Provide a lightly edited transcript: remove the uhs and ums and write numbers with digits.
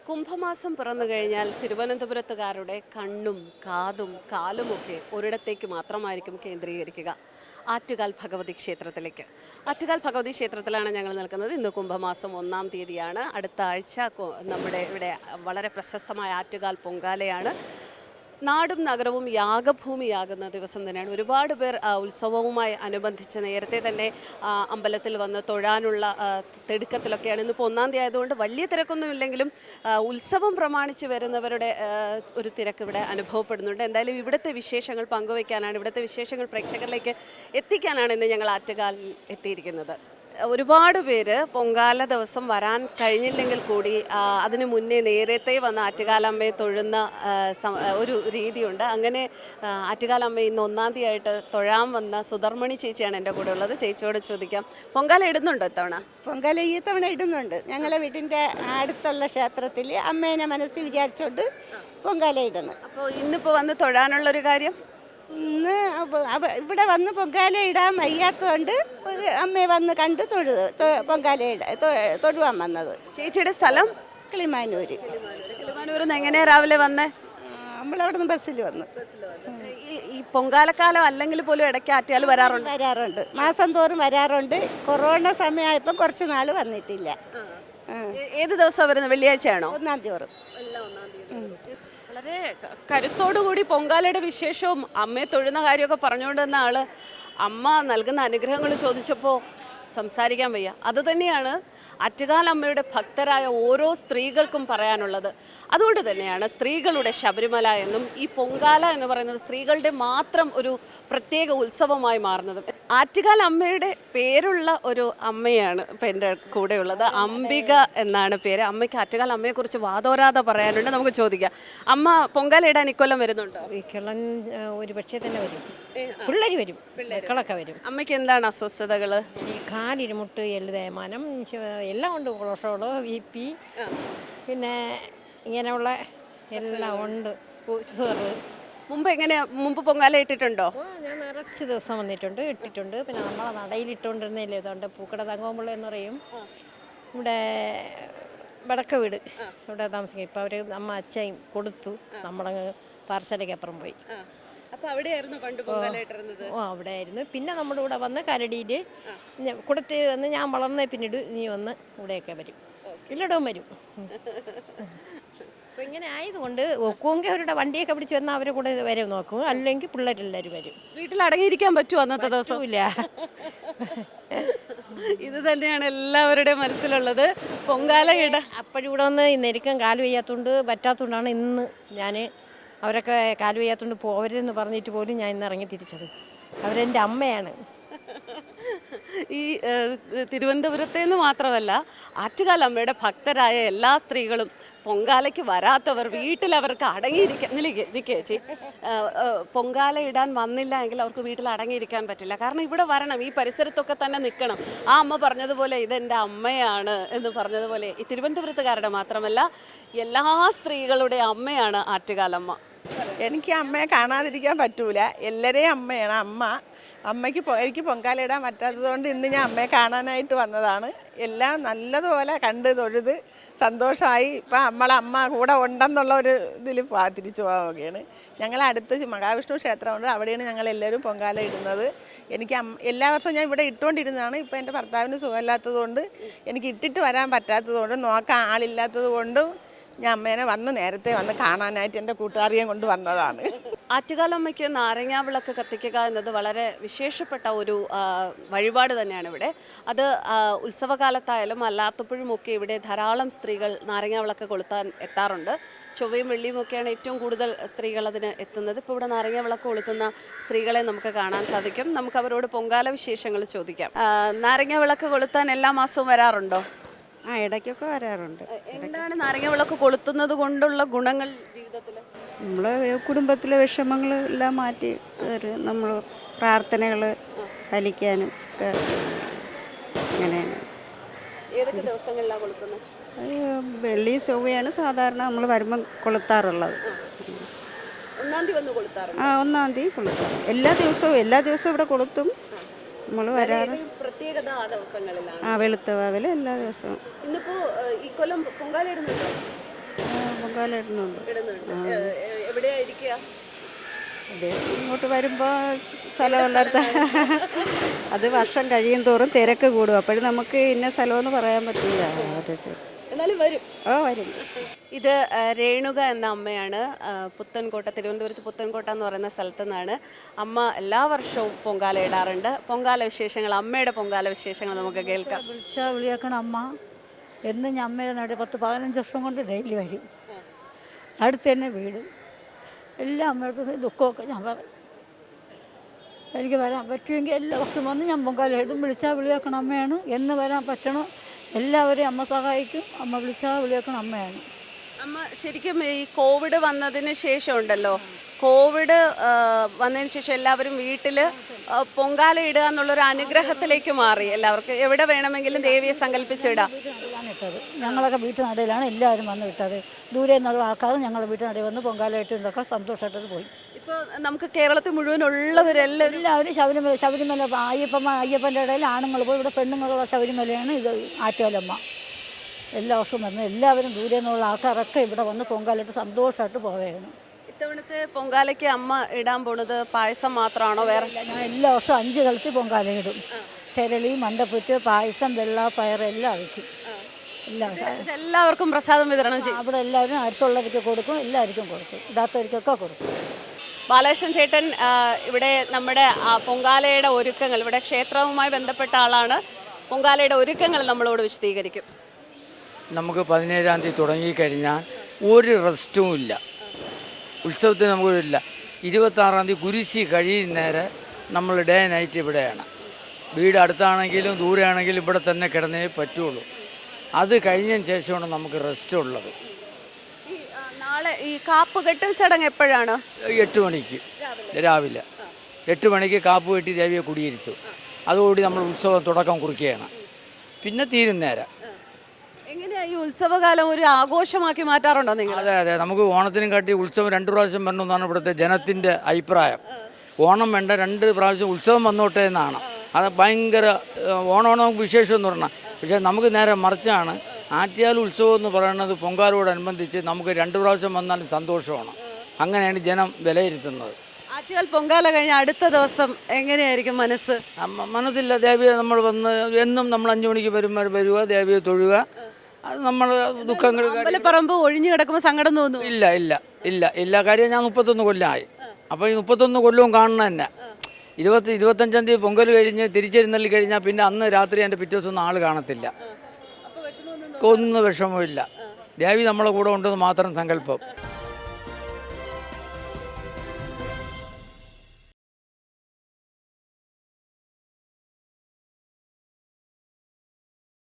കുംഭമാസം പിറന്നു കഴിഞ്ഞാൽ തിരുവനന്തപുരത്തുകാരുടെ കണ്ണും കാതും കാലുമൊക്കെ ഒരിടത്തേക്ക് മാത്രമായിരിക്കും കേന്ദ്രീകരിക്കുക. ആറ്റുകാൽ ഭഗവതി ക്ഷേത്രത്തിലേക്ക്. ആറ്റുകാൽ ഭഗവതി ക്ഷേത്രത്തിലാണ് ഞങ്ങൾ നിൽക്കുന്നത്. ഇന്ന് കുംഭമാസം 1-ാം തീയതിയാണ്. അടുത്ത ആഴ്ച നമ്മുടെ ഇവിടെ വളരെ പ്രശസ്തമായ ആറ്റുകാൽ പൊങ്കാലയാണ്. നാടും നഗരവും യാഗഭൂമിയാകുന്ന ദിവസം തന്നെയാണ്. ഒരുപാട് പേർ ഉത്സവവുമായി അനുബന്ധിച്ച് നേരത്തെ തന്നെ അമ്പലത്തിൽ വന്ന് തൊഴാനുള്ള തിടുക്കത്തിലൊക്കെയാണ്. ഇന്നിപ്പോൾ 1-ാം തീയതി ആയതുകൊണ്ട് വലിയ തിരക്കൊന്നും ഇല്ലെങ്കിലും ഉത്സവം പ്രമാണിച്ച് വരുന്നവരുടെ ഒരു തിരക്ക് ഇവിടെ അനുഭവപ്പെടുന്നുണ്ട്. എന്തായാലും ഇവിടുത്തെ വിശേഷങ്ങൾ പങ്കുവയ്ക്കാനാണ്, ഇവിടുത്തെ വിശേഷങ്ങൾ പ്രേക്ഷകരിലേക്ക് എത്തിക്കാനാണ് ഇന്ന് ഞങ്ങൾ ആറ്റുകാലിൽ എത്തിയിരിക്കുന്നത്. ഒരുപാട് പേര് പൊങ്കാല ദിവസം വരാൻ കഴിഞ്ഞില്ലെങ്കിൽ കൂടി അതിനു മുന്നേ നേരത്തെ വന്ന് ആറ്റുകാലമ്മയെ തൊഴുന്ന ഒരു രീതിയുണ്ട്. അങ്ങനെ ആറ്റുകാലമ്മ ഇന്ന് 1-ാം തീയതി ആയിട്ട് തൊഴാൻ വന്ന സുധർമണി ചേച്ചിയാണ് എൻ്റെ കൂടെ ഉള്ളത്. ചേച്ചിയോട് ചോദിക്കാം, പൊങ്കാല ഇടുന്നുണ്ടോ ഇത്തവണ? പൊങ്കാല ഈ തവണ ഇടുന്നുണ്ട്. ഞങ്ങളെ വീട്ടിൻ്റെ അടുത്തുള്ള ക്ഷേത്രത്തിൽ അമ്മേനെ മനസ്സിൽ വിചാരിച്ചോണ്ട് പൊങ്കാല ഇടണം. അപ്പോൾ ഇന്നിപ്പോൾ വന്ന് തൊഴാനുള്ളൊരു കാര്യം? ഇന്ന് ഇവിടെ വന്ന് പൊങ്കാല ഇടാൻ വയ്യാത്തതുകൊണ്ട് അമ്മയെ വന്ന് കണ്ട് പൊങ്കാല തൊഴുവാൻ വന്നത്. ചേച്ചിയുടെ സ്ഥലം? കിളിമാനൂര്. കിളിമാനൂരിൽ നിന്ന് എങ്ങനെയാണ് രാവിലെ വന്നേ? നമ്മളവിടെ നിന്ന് ബസ്സിൽ വന്ന്. ഈ പൊങ്കാലക്കാലം അല്ലെങ്കിൽ പോലും ഇടയ്ക്ക് ആറ്റുകാൽ വരാറുണ്ട്, മാസം തോറും വരാറുണ്ട്. കൊറോണ സമയമായപ്പോൾ കുറച്ച് നാൾ വന്നിട്ടില്ല. ഏത് ദിവസമാണ് വരുന്നത്? വെള്ളിയാഴ്ചയാണോ? 1-ാം തീയതി വരും. വളരെ കരുത്തോടുകൂടി പൊങ്കാലയുടെ വിശേഷവും അമ്മയെ തൊഴുന്ന കാര്യമൊക്കെ പറഞ്ഞുകൊണ്ടിരുന്ന ആള് അമ്മ നൽകുന്ന അനുഗ്രഹങ്ങൾ ചോദിച്ചപ്പോൾ സംസാരിക്കാൻ വയ്യ. അതുതന്നെയാണ് ആറ്റുകാലമ്മയുടെ ഭക്തരായ ഓരോ സ്ത്രീകൾക്കും പറയാനുള്ളത്. അതുകൊണ്ട് തന്നെയാണ് സ്ത്രീകളുടെ ശബരിമല എന്നും ഈ പൊങ്കാല എന്ന് പറയുന്നത് സ്ത്രീകളുടെ മാത്രം ഒരു പ്രത്യേക ഉത്സവമായി മാറുന്നത്. ആറ്റുകാലമ്മയുടെ പേരുള്ള ഒരു അമ്മയാണ് ഇപ്പം എൻ്റെ കൂടെയുള്ളത്. അംബിക എന്നാണ് പേര്. അമ്മയ്ക്ക് ആറ്റുകാലമ്മയെക്കുറിച്ച് വാതോരാതെ പറയാനുണ്ട്. നമുക്ക് ചോദിക്കാം. അമ്മ പൊങ്കാല ഇടാൻ ഇക്കൊല്ലം വരുന്നുണ്ടോ? ഇക്കൊല്ലം ഒരു പക്ഷേ തന്നെ വരും. പിള്ളേർ വരും, മക്കളൊക്കെ വരും. അമ്മയ്ക്ക് എന്താണ് അസ്വസ്ഥതകൾ? ഈ കാലിരുമുട്ട്, എല്ല് തേയ്മാനം, എല്ലാം ഉണ്ട്. കൊളസ്ട്രോള്, BP, പിന്നെ ഇങ്ങനെയുള്ള എല്ലാം ഉണ്ട്. മുമ്പ് പൊങ്കാല ഇട്ടിട്ടുണ്ടോ? ഞാൻ നിറച്ച് ദിവസം വന്നിട്ടുണ്ട്, ഇട്ടിട്ടുണ്ട്. പിന്നെ നമ്മളെ നടയിലിട്ടുകൊണ്ടിരുന്നില്ലേ, അതുകൊണ്ട് പൂക്കട തങ്കോമ്പുള്ള എന്ന് പറയും. ഇവിടെ വടക്ക വീട് ഇവിടെ താമസിക്കും. ഇപ്പം അവർ അച്ഛൻ കൊടുത്തു, നമ്മളങ്ങ് പാർസലയ്ക്ക് അപ്പുറം പോയി. അവിടെ ആയിരുന്നു. പിന്നെ നമ്മുടെ കൂടെ വന്ന് കരടിയിൽ കൊടുത്ത് വന്ന് ഞാൻ വളർന്നേ പിന്നീട് നീ വന്ന് ഇവിടെയൊക്കെ വരും, എല്ലായിടവും വരും. അപ്പം ഇങ്ങനെ ആയതുകൊണ്ട് ഒക്കുമെങ്കിൽ അവരുടെ വണ്ടിയൊക്കെ പിടിച്ച് വന്നാൽ അവരെ കൂടെ വരെ നോക്കും, അല്ലെങ്കിൽ പിള്ളേരെല്ലാവരും വരും. വീട്ടിൽ അടങ്ങിയിരിക്കാൻ പറ്റുമോ അന്നത്തെ ദിവസം? ഇല്ല. ഇത് തന്നെയാണ് എല്ലാവരുടെയും മനസ്സിലുള്ളത്. പൊങ്കാല അപ്പോഴും ഇവിടെ വന്ന് നെരുക്കം കാല് വയ്യാത്തതുകൊണ്ട് പറ്റാത്തതുകൊണ്ടാണ് ഇന്ന് ഞാൻ അവരൊക്കെ കാല് വയ്യാത്തതുകൊണ്ട് പോവരെന്ന് പറഞ്ഞിട്ട് പോലും ഞാൻ ഇന്ന് ഇറങ്ങി തിരിച്ചത്. അവരെൻ്റെ അമ്മയാണ്. ഈ തിരുവനന്തപുരത്തേന്ന് മാത്രമല്ല, ആറ്റുകാലമ്മയുടെ ഭക്തരായ എല്ലാ സ്ത്രീകളും പൊങ്കാലയ്ക്ക് വരാത്തവർ വീട്ടിൽ അവർക്ക് അടങ്ങിയിരിക്കാൻ നിൽക്കേച്ചി പൊങ്കാല ഇടാൻ വന്നില്ല എങ്കിൽ അവർക്ക് വീട്ടിൽ അടങ്ങിയിരിക്കാൻ പറ്റില്ല. കാരണം ഇവിടെ വരണം, ഈ പരിസരത്തൊക്കെ തന്നെ നിൽക്കണം. ആ അമ്മ പറഞ്ഞതുപോലെ ഇതെൻ്റെ അമ്മയാണ് എന്ന് പറഞ്ഞതുപോലെ ഈ തിരുവനന്തപുരത്തുകാരുടെ മാത്രമല്ല എല്ലാ സ്ത്രീകളുടെ അമ്മയാണ് ആറ്റുകാലമ്മ. എനിക്ക് അമ്മയെ കാണാതിരിക്കാൻ പറ്റൂല. എല്ലാവരെയും അമ്മയാണ് അമ്മ. എനിക്ക് പൊങ്കാല ഇടാൻ പറ്റാത്തത് കൊണ്ട് ഇന്ന് ഞാൻ അമ്മയെ കാണാനായിട്ട് വന്നതാണ്. എല്ലാം നല്ലതുപോലെ കണ്ട് തൊഴുത് സന്തോഷമായി. ഇപ്പം അമ്മ കൂടെ ഉണ്ടെന്നുള്ള ഒരു ഇതിൽ തിരിച്ചു പോവുകയാണ്. ഞങ്ങളടുത്ത് മഹാവിഷ്ണു ക്ഷേത്രമുണ്ട്, അവിടെയാണ് ഞങ്ങളെല്ലാവരും പൊങ്കാല ഇടുന്നത്. എനിക്ക് എല്ലാ വർഷവും ഞാൻ ഇവിടെ ഇട്ടുകൊണ്ടിരുന്നതാണ്. ഇപ്പം എൻ്റെ ഭർത്താവിന് സുഖമില്ലാത്തത് കൊണ്ട് എനിക്ക് ഇട്ടിട്ട് വരാൻ പറ്റാത്തത് കൊണ്ടും നോക്കാൻ ആളില്ലാത്തത് കൊണ്ടും ഞാൻ അമ്മേനെ നേരത്തെ വന്ന് കാണാനായിട്ട് എൻ്റെ കൂട്ടുകാരിയെ കൊണ്ട് വന്നതാണ്. ആറ്റുകാലമ്മയ്ക്ക് നാരങ്ങാവിളക്ക് കത്തിക്കുക എന്നത് വളരെ വിശേഷപ്പെട്ട ഒരു വഴിപാട് തന്നെയാണ് ഇവിടെ. അത് ഉത്സവകാലത്തായാലും അല്ലാത്തപ്പോഴും ഒക്കെ ഇവിടെ ധാരാളം സ്ത്രീകൾ നാരങ്ങാവിളക്ക് കൊളുത്താൻ എത്താറുണ്ട്. ചൊവ്വയും വെള്ളിയും ഒക്കെയാണ് ഏറ്റവും കൂടുതൽ സ്ത്രീകൾ അതിന് എത്തുന്നത്. ഇപ്പോൾ ഇവിടെ നാരങ്ങാവിളക്ക് കൊളുത്തുന്ന സ്ത്രീകളെ നമുക്ക് കാണാൻ സാധിക്കും. നമുക്ക് അവരോട് പൊങ്കാല വിശേഷങ്ങൾ ചോദിക്കാം. നാരങ്ങാവിളക്ക് കൊളുത്താൻ എല്ലാ മാസവും വരാറുണ്ടോ? ഇടയ്ക്കൊക്കെ വരാറുണ്ട്. എന്താണ് നാരങ്ങാവിളക്ക് കൊളുത്തുന്നത് കൊണ്ടുള്ള ഗുണങ്ങൾ ജീവിതത്തിൽ? നമ്മൾ കുടുംബത്തിലെ വിഷമങ്ങൾ എല്ലാം മാറ്റി നമ്മൾ പ്രാർത്ഥനകൾ ഫലിക്കാനും ഒക്കെ അങ്ങനെയാണ്. ഏതൊക്കെ ദിവസങ്ങളിലാണ് കൊളുത്തുന്നത്? വെള്ളി ചൊവ്വയാണ് സാധാരണ നമ്മൾ വരുമ്പം കൊളുത്താറുള്ളത്. 1-ാം തീയതി വന്ന് കൊളുത്താറുണ്ട്? 1-ാം തീയതി കൊളുത്താറ്. എല്ലാ ദിവസവും ഇവിടെ കൊളുത്തും. നമ്മൾ വരാറ് പ്രത്യേകത ആ ദിവസങ്ങളിലാണ്. വെളുത്ത വാവില് എല്ലാ ദിവസവും. ഇന്നിപ്പോ ഈ കൊല്ലം പൊങ്കാല ഇടുന്നുണ്ടോ? പൊങ്കാല ഇടുന്നുണ്ട്. ഇടുന്നുണ്ട്. എവിടെയായിരിക്കുക? അതെ, ഇങ്ങോട്ട് വരുമ്പോൾ സ്ഥലമുള്ളിടത്ത് അത് വർഷം കഴിയും തോറും തിരക്ക് കൂടും. അപ്പോഴും നമുക്ക് ഇന്ന സ്ഥലമെന്ന് പറയാൻ പറ്റില്ല. എന്നാലും വരും. വരും. ഇത് രേണുക എന്ന അമ്മയാണ്. പുത്തൻകോട്ട, തിരുവനന്തപുരത്ത് പുത്തൻകോട്ട എന്ന് പറയുന്ന സ്ഥലത്തു നിന്നാണ്. അമ്മ എല്ലാ വർഷവും പൊങ്കാല ഇടാറുണ്ട്. പൊങ്കാല വിശേഷങ്ങൾ, അമ്മയുടെ പൊങ്കാല വിശേഷങ്ങൾ നമുക്ക് കേൾക്കാം. വിളിച്ചാൽ വിളിയാക്കണം അമ്മ എന്ന് ഞാൻ അമ്മയുടെ നാട് 10-15 വർഷം കൊണ്ട് ഡെയിലി വരും. അടുത്ത് തന്നെ വീട്. എല്ലാ അമ്മയുടെ ദുഃഖമൊക്കെ ഞാൻ പറയും. എനിക്ക് വരാൻ പറ്റുമെങ്കിൽ എല്ലാ വർഷവും വന്ന് ഞാൻ പൊങ്കാല ഇടും. വിളിച്ചാൽ വിളിയാക്കണം അമ്മയാണ്. എന്ന് വരാൻ പറ്റണം എല്ലാവരെയും അമ്മ സഹായിക്കും. അമ്മ വിളിച്ചാൽ വിളിയാക്കണം അമ്മയാണ്. അമ്മ ശരിക്കും ഈ കോവിഡ് വന്നതിന് ശേഷം ഉണ്ടല്ലോ, കോവിഡ് വന്നതിന് ശേഷം എല്ലാവരും വീട്ടിൽ പൊങ്കാല ഇടുക എന്നുള്ളൊരു അനുഗ്രഹത്തിലേക്ക് മാറി. എല്ലാവർക്കും എവിടെ വേണമെങ്കിലും ദേവിയെ സങ്കല്പിച്ചിടാം. ഇട്ടത് ഞങ്ങളൊക്കെ വീട്ടു നടയിലാണ് എല്ലാവരും വന്ന് വിട്ടത്. ദൂരെ നിന്നുള്ള ആൾക്കാർ ഞങ്ങളുടെ വീട്ടു നടയിൽ വന്ന് പൊങ്കാല ഇട്ടുണ്ടൊക്കെ സന്തോഷമായിട്ടത് പോയി. ഇപ്പോൾ നമുക്ക് കേരളത്തിൽ മുഴുവനുള്ളവരെല്ലാവരും എല്ലാവരും ശബരിമല അയ്യപ്പൻ്റെ ഇടയിൽ ആണുങ്ങൾ പോയി. ഇവിടെ പെണ്ണുങ്ങളുള്ള ശബരിമലയാണ് ഇത് ആറ്റുകാലമ്മ. എല്ലാ വർഷവും വന്ന് എല്ലാവരും ദൂരെ നിന്നുള്ള ആൾക്കാരൊക്കെ ഇവിടെ വന്ന് പൊങ്കാലിട്ട് സന്തോഷമായിട്ട് പോവുകയാണ്. ഇത്തവണത്തെ പൊങ്കാലയ്ക്ക് അമ്മ ഇടാൻ പോണത് പായസം മാത്രമാണോ? വേറെ ഞാൻ എല്ലാ വർഷവും 5 കളത്തിൽ പൊങ്കാല ഇടും. തെരളി, മണ്ടപ്പുറ്റ്, പായസം, വെള്ള, പയർ എല്ലാം വയ്ക്കും. എല്ലാവർക്കും പ്രസാദം വിതരണം ചെയ്യും. അവിടെ എല്ലാവരും അടുത്തുള്ളവർക്ക് കൊടുക്കും, എല്ലാവർക്കും കൊടുക്കും, ഇടാത്തവർക്കൊക്കെ കൊടുക്കും. ബാലകൃഷ്ണൻ ചേട്ടൻ ഇവിടെ നമ്മുടെ പൊങ്കാലയുടെ ഒരുക്കങ്ങൾ, ഇവിടെ ക്ഷേത്രവുമായി ബന്ധപ്പെട്ട ആളാണ്. പൊങ്കാലയുടെ ഒരുക്കങ്ങൾ നമ്മളോട് വിശദീകരിക്കും. നമുക്ക് 17-ാം തീയതി തുടങ്ങിക്കഴിഞ്ഞാൽ ഒരു റെസ്റ്റും ഇല്ല. ഉത്സവത്തിന് നമുക്കില്ല. 26-ാം തീയതി കുരിശി കഴിയുന്നേരെ നമ്മൾ ഡേ നൈറ്റ് ഇവിടെയാണ്. വീട് അടുത്താണെങ്കിലും ദൂരെയാണെങ്കിലും ഇവിടെ തന്നെ കിടന്നേ പറ്റുള്ളൂ. അത് കഴിഞ്ഞതിന് ശേഷമാണ് നമുക്ക് റെസ്റ്റ് ഉള്ളത്. നാളെ ഈ കാപ്പുകെട്ടൽ ചടങ്ങ് എപ്പോഴാണ്? 8 മണിക്ക് രാവിലെ 8 മണിക്ക് കാപ്പ് കെട്ടി ദേവിയെ കുടിയിരുത്തും. അതോടുകൂടി നമ്മൾ ഉത്സവം തുടക്കം കുറിക്കുകയാണ്. പിന്നെ തീരുന്നേരം. എങ്ങനെയാ ഈ ഉത്സവകാലം ഒരു ആഘോഷമാക്കി മാറ്റാറുണ്ടോ നിങ്ങൾ? അതെ അതെ, നമുക്ക് ഓണത്തിനും കാട്ടി ഉത്സവം 2 പ്രാവശ്യം വരണമെന്നാണ് ഇവിടുത്തെ ജനത്തിൻ്റെ അഭിപ്രായം. ഓണം വേണ്ട, 2 പ്രാവശ്യം ഉത്സവം വന്നോട്ടെ എന്നാണ്. അത് ഭയങ്കര ഓണമാണ് നമുക്ക് വിശേഷം എന്ന് പറഞ്ഞാൽ. പക്ഷേ നമുക്ക് നേരെ മറിച്ചാണ്. ആറ്റുകാൽ ഉത്സവം എന്ന് പറയുന്നത് പൊങ്കാലോടനുബന്ധിച്ച് നമുക്ക് 2 പ്രാവശ്യം വന്നാലും സന്തോഷമാണ്. അങ്ങനെയാണ് ജനം വിലയിരുത്തുന്നത്. ആറ്റുകാൽ പൊങ്കാല കഴിഞ്ഞ അടുത്ത ദിവസം എങ്ങനെയായിരിക്കും മനസ്സ്? മനസ്സില്ല. ദേവിയെ നമ്മൾ വന്ന് എന്നും നമ്മൾ 5 മണിക്ക് വരിക, ദേവിയെ തൊഴുക. അത് നമ്മൾ ദുഃഖങ്ങൾ അമ്പലപ്പറമ്പ് ഒഴിഞ്ഞു കിടക്കുമ്പോൾ സങ്കടം തോന്നും? ഇല്ല ഇല്ല ഇല്ല ഇല്ല. കാര്യം ഞാൻ 31 കൊല്ലമായി. അപ്പോൾ ഈ 31 കൊല്ലവും കാണണം തന്നെ. 25-ാം തീയതി പൊങ്കൽ കഴിഞ്ഞ് തിരിച്ചെഴുന്നള്ളി കഴിഞ്ഞാൽ പിന്നെ അന്ന് രാത്രി എൻ്റെ പിറ്റേ ദിവസം ആൾ കാണത്തില്ല. ഒന്നും വിഷമമില്ല. ദേവി നമ്മളെ കൂടെ ഉണ്ടെന്ന് മാത്രം സങ്കല്പം.